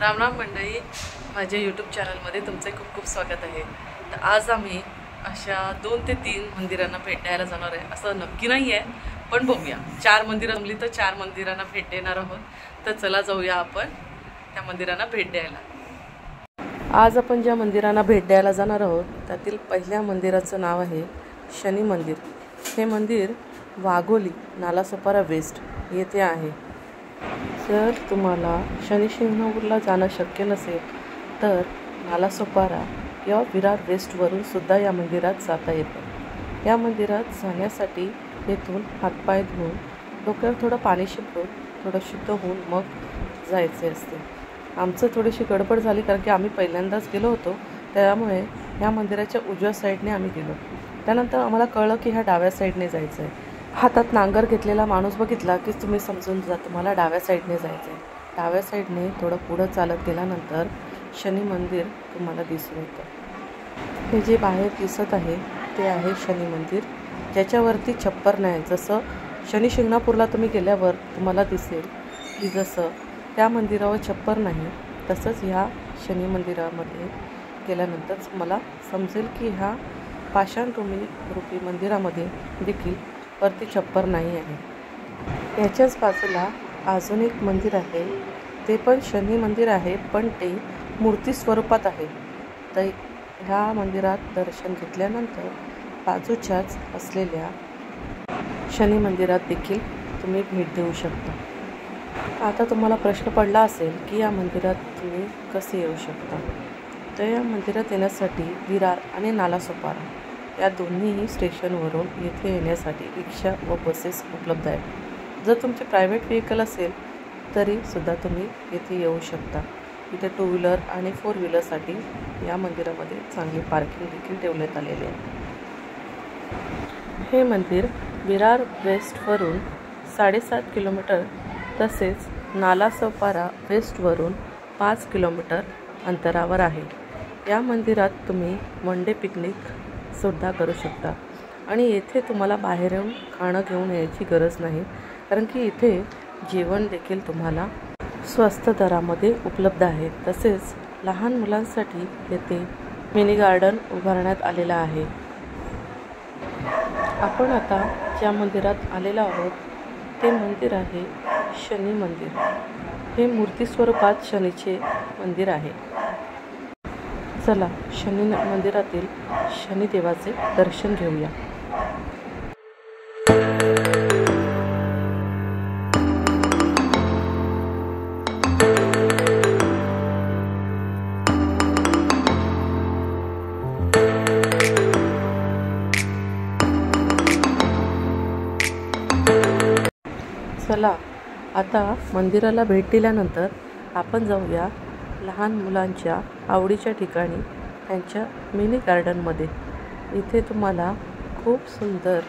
राम राम मंडळी, माझ्या यूट्यूब चॅनलमध्ये तुमचे खूप खूप स्वागत आहे। तर आज आम्ही अशा 2 ते 3 मंदिरांना भेट द्यायला जाणार आहे। असं नक्की नाही आहे, पण बघूया 4 मंदिरं जमली तर 4 मंदिरांना भेट देणार आहोत। तर चला जाऊया आपण त्या मंदिरांना भेट द्यायला। आज आपण ज्या मंदिरांना भेट द्यायला जाणार आहोत त्यातील पहिल्या मंदिराचं नाव आहे शनी मंदिर। हे मंदिर वाघोली नालासोपारा वेस्ट येथे आहे। जर तुम्हाला शनी शिंगणापूरला जाणं शक्य नसेल तर नालासोपारा किंवा विरार वेस्टवरून सुद्धा या मंदिरात जाता येतं। या मंदिरात जाण्यासाठी येथून हातपाय धुवून डोक्यावर थोडं पाणी शिंपडून थोडं शुद्ध होऊन मग जायचे असते। आमचं थोडीशी गडबड झाली कारण की आम्ही पहिल्यांदाच गेलो होतो, त्यामुळे या मंदिराच्या उजव्या साईडने आम्ही गेलो। त्यानंतर आम्हाला कळलं की ह्या डाव्या साईडने जायचं आहे। हातात नांगर घेतलेला माणूस बघितला की तुम्ही समजून जा तुम्हाला डाव्या साईडने जायचं आहे। डाव्या साईडने थोडं पुढं चालत गेल्यानंतर शनी मंदिर तुम्हाला दिसून येतं। हे जे बाहेर दिसत आहे ते आहे शनी मंदिर, ज्याच्यावरती छप्पर नाही। जसं शनी शिंगणापूरला तुम्ही गेल्यावर तुम्हाला दिसेल की जसं त्या मंदिरावर छप्पर नाही, तसंच ह्या शनी मंदिरामध्ये गेल्यानंतर मला समजेल की ह्या पाषाण रूपी मंदिरामध्ये देखील वरती छप्पर नाही आहे। याच्याच बाजूला अजून एक मंदिर आहे, ते पण शनी मंदिर आहे, पण ते मूर्ती स्वरूपात आहे। तर ह्या मंदिरात दर्शन घेतल्यानंतर बाजूच्याच असलेल्या शनी मंदिरात देखील तुम्ही भेट देऊ शकता। आता तुम्हाला प्रश्न पडला असेल की या मंदिरात तुम्ही कसे येऊ शकता। तर या मंदिरात येण्यासाठी विरार आणि नालासोपारा या दोन्हीही स्टेशनवरून येथे येण्यासाठी रिक्षा व बसेस उपलब्ध आहेत। जर तुमचे प्रायव्हेट व्हेकल असेल तरीसुद्धा तुम्ही येथे येऊ शकता। इथे 2 व्हीलर आणि 4 व्हीलरसाठी या मंदिरामध्ये चांगली पार्किंग देखील ठेवण्यात आलेली आहे। हे मंदिर विरार वेस्टवरून 7.5 किलोमीटर तसेच नालासोपारा वेस्टवरून 5 किलोमीटर अंतरावर आहे। या मंदिरात तुम्ही वन डे पिकनिक सुद्धा करू शकता आणि येथे तुम्हाला बाहेरून खाणं घेऊन यायची गरज नाही, कारण की इथे जेवण देखील तुम्हाला स्वस्त दरामध्ये उपलब्ध आहे। तसेच लहान मुलांसाठी येथे मिनी गार्डन उभारण्यात आलेलं आहे। आपण आता ज्या मंदिरात आलेलो आहोत ते मंदिर आहे शनी मंदिर। हे मूर्ती स्वरूपात शनीचे मंदिर आहे। चला शनी मंदिरातील शनिदेवाचे दर्शन घेऊया। चला आता मंदिराला भेट दिल्यानंतर आपण जाऊया लहान मुलांच्या आवडीच्या ठिकाणी, त्यांच्या मिनी गार्डनमध्ये। इथे तुम्हाला खूप सुंदर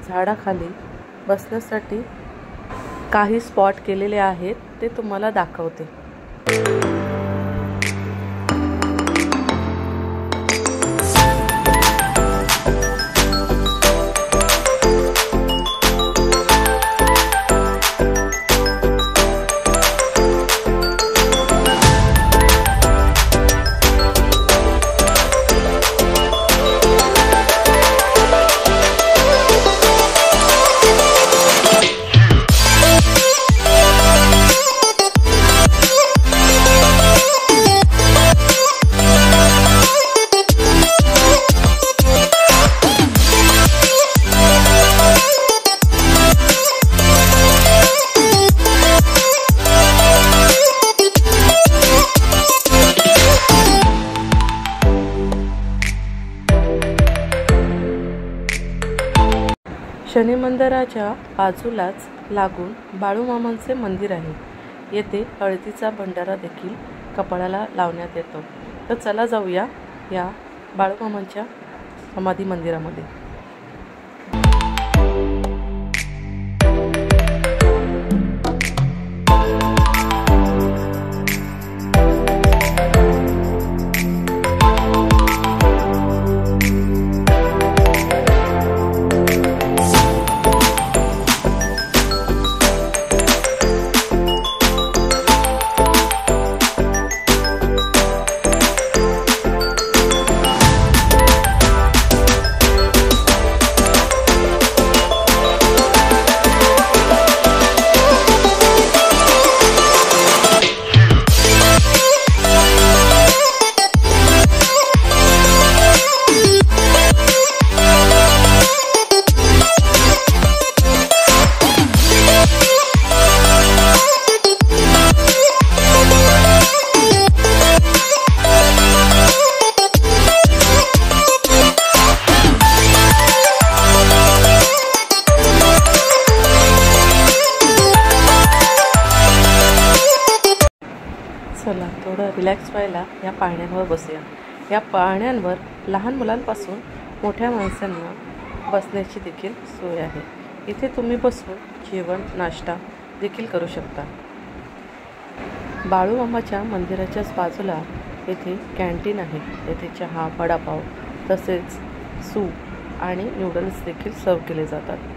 झाडाखाली बसण्यासाठी काही स्पॉट केलेले आहेत, ते तुम्हाला दाखवते। शनी मंदिराच्या बाजूलाच लागून बाळूमामांचे मंदिर आहे। येथे हळदीचा भंडारा देखील कपाळाला लावण्यात येतो। तर चला जाऊया या बाळूमामांच्या समाधी मंदिरामध्ये। चला थोडं रिलॅक्स व्हायला या पाळण्यांवर बसूया. या पाळण्यांवर लहान मुलांपासून मोठ्या माणसांना बसण्याची देखील सोय आहे. इथे तुम्ही बसून जेवण नाश्ता देखील करू शकता. बाळूमामाच्या मंदिराच्याच बाजूला येथे कॅन्टीन आहे. येथे चहा, वडापाव तसेच सूप आणि नूडल्स देखील सर्व केले जातात.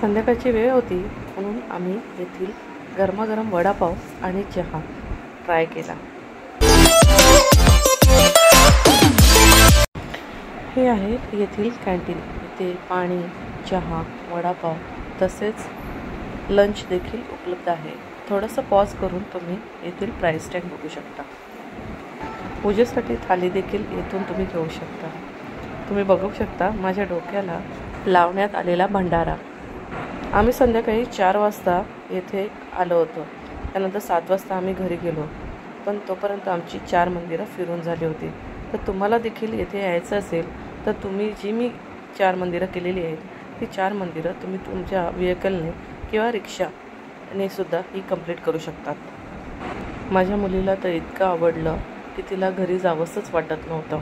संध्याकाळची वेळ होती म्हणून आम्ही येथील गरमागरम वडापाव आणि चहा ट्राय केला. हे आहे येथील कॅन्टीन. इथे पाणी, चहा, वडापाव तसेच लंच देखील उपलब्ध आहे. थोडंसं पॉज करून तुम्ही येथील प्राईस टॅग बघू शकता. पूजेसाठी थाली देखील येथून तुम्ही घेऊ शकता. तुम्ही बघू शकता माझ्या डोक्याला लावण्यात आलेला भंडारा. आम्ही संध्याकाळी 4 वाजता येथे आलो होतो. त्यानंतर 7 वाजता आम्ही घरी गेलो. पण तोपर्यंत आमची 4 मंदिरं फिरून झाली होती. तर तुम्हाला देखील येथे यायचं असेल तर तुम्ही जी मी 4 मंदिरं केलेली आहेत ती 4 मंदिरं तुम्ही तुमच्या व्हेकलने किंवा रिक्षाने सुद्धा ही कंप्लीट करू शकतात. माझ्या मुलीला तर इतकं आवडलं की तिला घरी जावंसंच वाटत नव्हतं.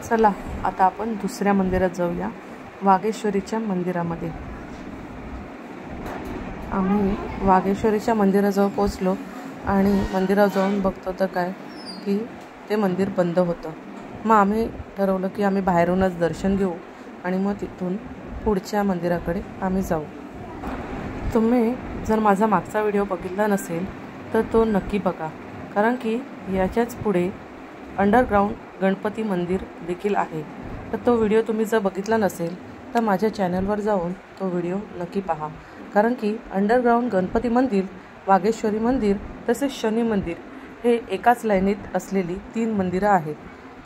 चला आता आपण दुसऱ्या मंदिरात जाऊया, वागेश्वरीच्या मंदिरामध्ये. आम्ही वागेश्वरीच्या मंदिराजवळ पोचलो आणि मंदिरात जाऊन बघतो तर काय की ते मंदिर बंद होतं. मग आम्ही ठरवलं की आम्ही बाहेरूनच दर्शन घेऊ आणि मग तिथून पुढच्या मंदिराकडे आम्ही जाऊ. तुम्ही जर माझा मागचा व्हिडिओ बघितला नसेल तर तो नक्की बघा, कारण की याच्याच पुढे अंडरग्राऊंड गणपती मंदिर देखील आहे. तर तो व्हिडिओ तुम्ही जर बघितला नसेल तर माझ्या चॅनलवर जाऊन तो व्हिडिओ नक्की पहा, कारण की अंडरग्राऊंड गणपती मंदिर, वागेश्वरी मंदिर तसेच शनी मंदिर हे एकाच लाईनीत असलेली 3 मंदिरं आहेत.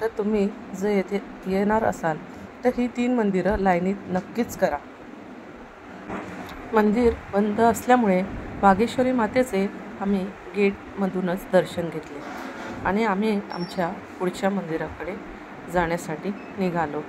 तर तुम्ही जर येथे येणार असाल तर ही 3 मंदिरं लाईनीत नक्कीच करा. मंदिर बंद असल्यामुळे वागेश्वरी मातेचे आम्ही गेटमधूनच दर्शन घेतले आणि आम्ही आमच्या पुढच्या मंदिराकडे जाण्यासाठी निघालो.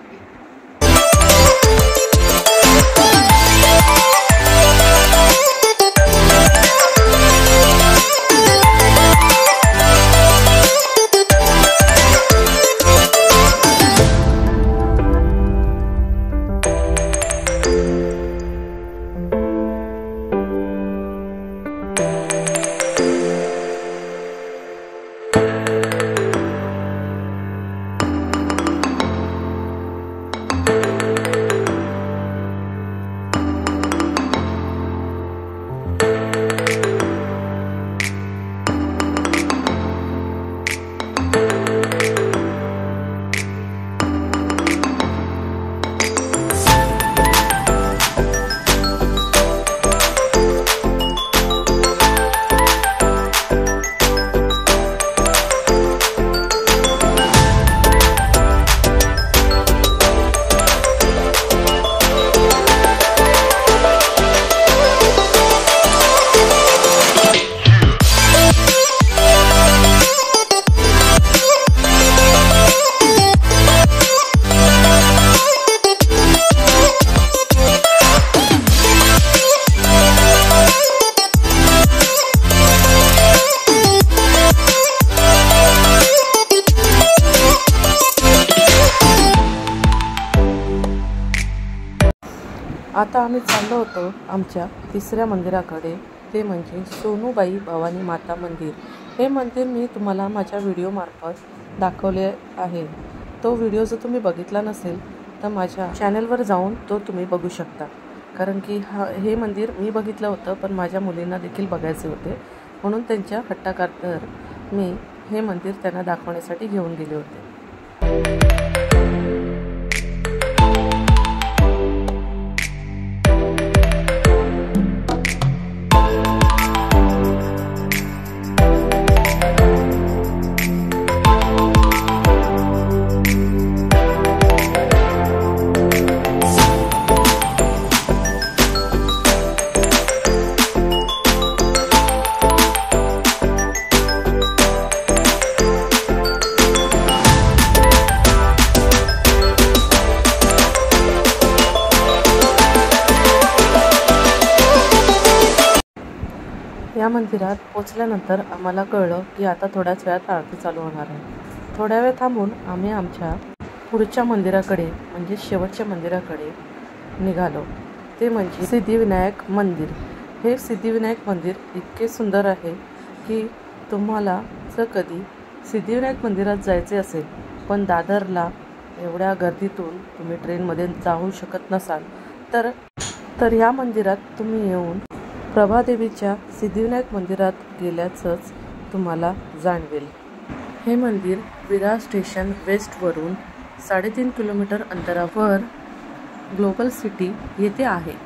आता आम्ही चाललो होतो आमच्या तिसऱ्या मंदिराकडे, ते म्हणजे सोनूबाई भवानी माता मंदिर। हे मंदिर मी तुम्हाला माझ्या व्हिडिओमार्फत दाखवले आहे। तो व्हिडिओ जर तुम्ही बघितला नसेल तर माझ्या चॅनलवर जाऊन तो तुम्ही बघू शकता, कारण की हे मंदिर मी बघितलं होतं पण माझ्या मुलींना देखील बघायचे होते, म्हणून त्यांच्या हट्टाखातर मी हे मंदिर त्यांना दाखवण्यासाठी घेऊन गेले होते। या मंदिरात पोचल्यानंतर आम्हाला कळलं की आता थोड्याच वेळात आरती चालू होणार आहे। थोड्या वेळ थांबून आम्ही आमच्या पुढच्या मंदिराकडे म्हणजे शेवटच्या मंदिराकडे निघालो, ते म्हणजे सिद्धिविनायक मंदिर। हे सिद्धिविनायक मंदिर इतके सुंदर आहे की तुम्हाला जर कधी सिद्धिविनायक मंदिरात जायचे असेल पण दादरला एवढ्या गर्दीतून तुम्ही ट्रेनमध्ये जाऊ शकत नसाल तर या मंदिरात तुम्ही येऊन प्रभादेवीच्या सिद्धिविनायक मंदिरात गेल्याचंच तुम्हाला जाणवेल। हे मंदिर विरार स्टेशन वेस्टवरून 3.5 किलोमीटर अंतरावर ग्लोबल सिटी येथे आहे।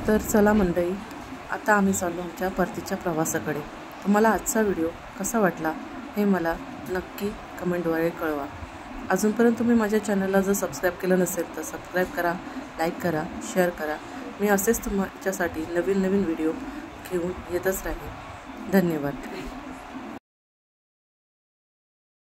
तर चला मंडळी, आता आम्ही चाललो आमच्या परतीच्या प्रवासाकडे. तुम्हाला आजचा व्हिडिओ कसा वाटला हे मला नक्की कमेंटद्वारे कळवा. अजूनपर्यंत तुम्ही माझ्या चॅनलला जर सबस्क्राईब केलं नसेल तर सबस्क्राईब करा, लाईक करा, शेअर करा. मी असेच तुमच्यासाठी नवीन नवीन व्हिडिओ घेऊन येतच राहीन. धन्यवाद.